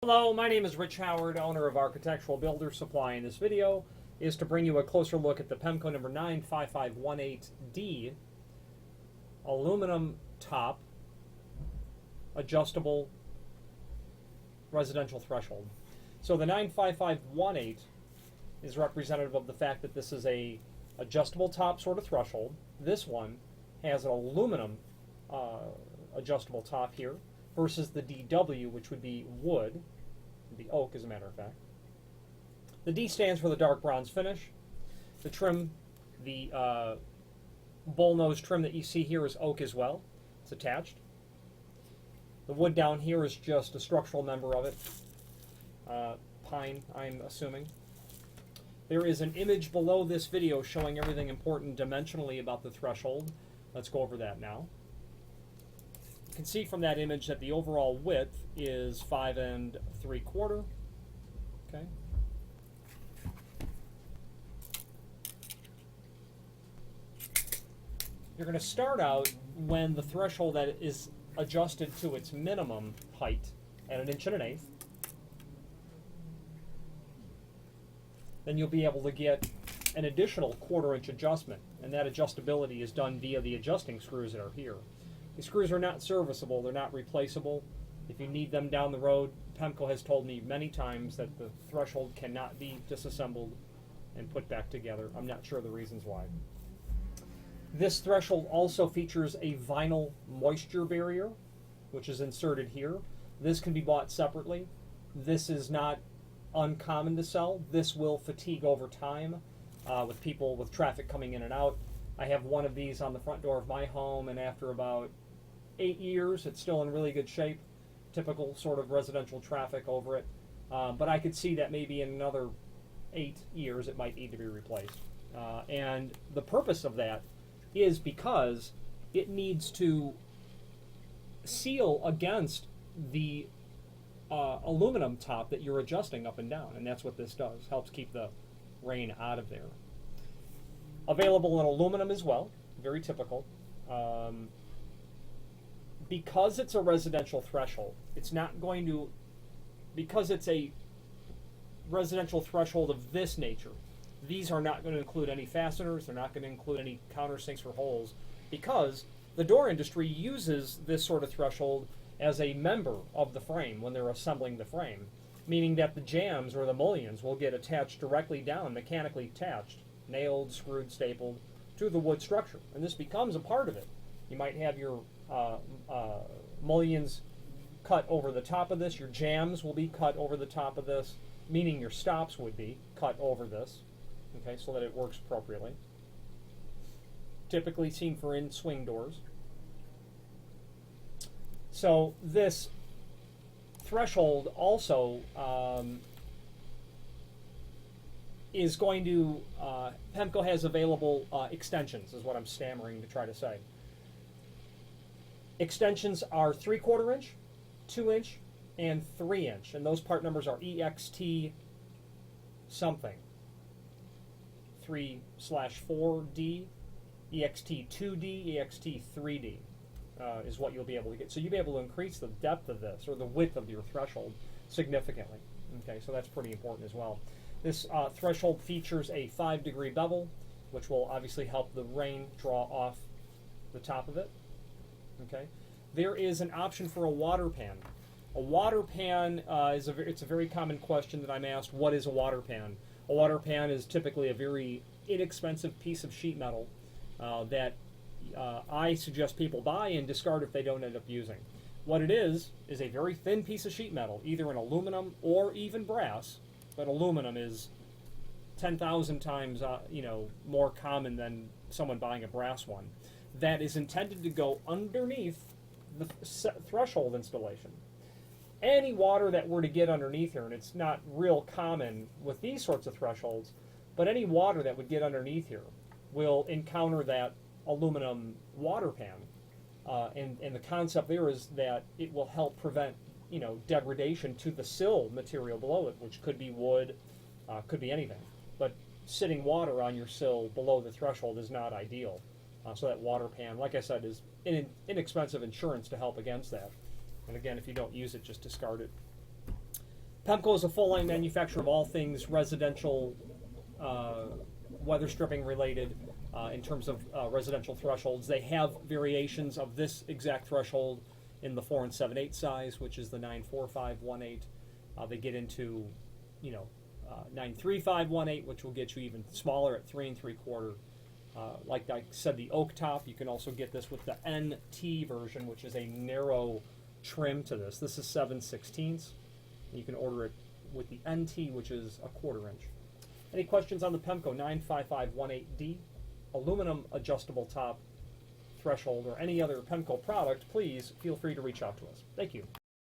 Hello, my name is Rich Howard, owner of Architectural Builder Supply. In this video is to bring you a closer look at the Pemko number 95518D aluminum top adjustable residential threshold. So the 95518 is representative of the fact that this is a adjustable top sort of threshold. This one has an aluminum adjustable top here versus the DW, which would be wood, the oak as a matter of fact. The D stands for the dark bronze finish. The trim, the bullnose trim that you see here is oak as well. It's attached. The wood down here is just a structural member of it. Pine, I'm assuming. There is an image below this video showing everything important dimensionally about the threshold. Let's go over that now. You can see from that image that the overall width is 5 3/4. Okay. You're going to start out when the threshold that is adjusted to its minimum height at 1 1/8 inches. Then you'll be able to get an additional 1/4 inch adjustment, and that adjustability is done via the adjusting screws that are here. The screws are not serviceable, they're not replaceable. If you need them down the road, Pemko has told me many times that the threshold cannot be disassembled and put back together. I'm not sure of the reasons why. This threshold also features a vinyl moisture barrier, which is inserted here. This can be bought separately. This is not uncommon to sell. This will fatigue over time with people, with traffic coming in and out. I have one of these on the front door of my home, and after about 8 years, it's still in really good shape. Typical sort of residential traffic over it. But I could see that maybe in another 8 years it might need to be replaced. And the purpose of that is because it needs to seal against the aluminum top that you're adjusting up and down, and that's what this does. Helps keep the rain out of there. Available in aluminum as well, very typical. Because it's a residential threshold, it's not going to, because it's a residential threshold of this nature, these are not going to include any fasteners, they're not going to include any countersinks for holes, because the door industry uses this sort of threshold as a member of the frame when they're assembling the frame, meaning that the jambs or the mullions will get attached directly down, mechanically attached, nailed, screwed, stapled to the wood structure, and this becomes a part of it. You might have your mullions cut over the top of this, your jambs will be cut over the top of this, meaning your stops would be cut over this, okay, so that it works appropriately. Typically seen for in-swing doors. So this threshold also is going to, Pemko has available extensions, is what I'm stammering to try to say. Extensions are 3/4 inch, 2 inch, and 3 inch, and those part numbers are EXT something. 3/4D, EXT2D, EXT3D is what you'll be able to get. So you'll be able to increase the depth of this, or the width of your threshold, significantly. Okay, so that's pretty important as well. This threshold features a 5-degree bevel, which will obviously help the rain draw off the top of it. Okay, there is an option for a water pan. A water pan it's a very common question that I'm asked. What is a water pan? A water pan is typically a very inexpensive piece of sheet metal that I suggest people buy and discard if they don't end up using. What it is a very thin piece of sheet metal, either in aluminum or even brass, but aluminum is 10,000 times more common than someone buying a brass one. That is intended to go underneath the threshold installation. Any water that were to get underneath here, and it's not real common with these sorts of thresholds, but any water that would get underneath here will encounter that aluminum water pan. And the concept there is that it will help prevent degradation to the sill material below it, which could be wood, could be anything. But sitting water on your sill below the threshold is not ideal. So that water pan, like I said, is inexpensive insurance to help against that. And again, if you don't use it, just discard it. Pemko is a full-line manufacturer of all things residential, weather stripping related in terms of residential thresholds. They have variations of this exact threshold in the 4 7/8 size, which is the 94518. They get into, 93518, which will get you even smaller at 3 3/4. Like I said, the oak top, you can also get this with the NTversion, which is a narrow trim to this. This is 7/16. You can order it with the NT, which is a 1/4 inch. Any questions on the Pemko 95518D aluminum adjustable top threshold or any other Pemko product, please feel free to reach out to us. Thank you.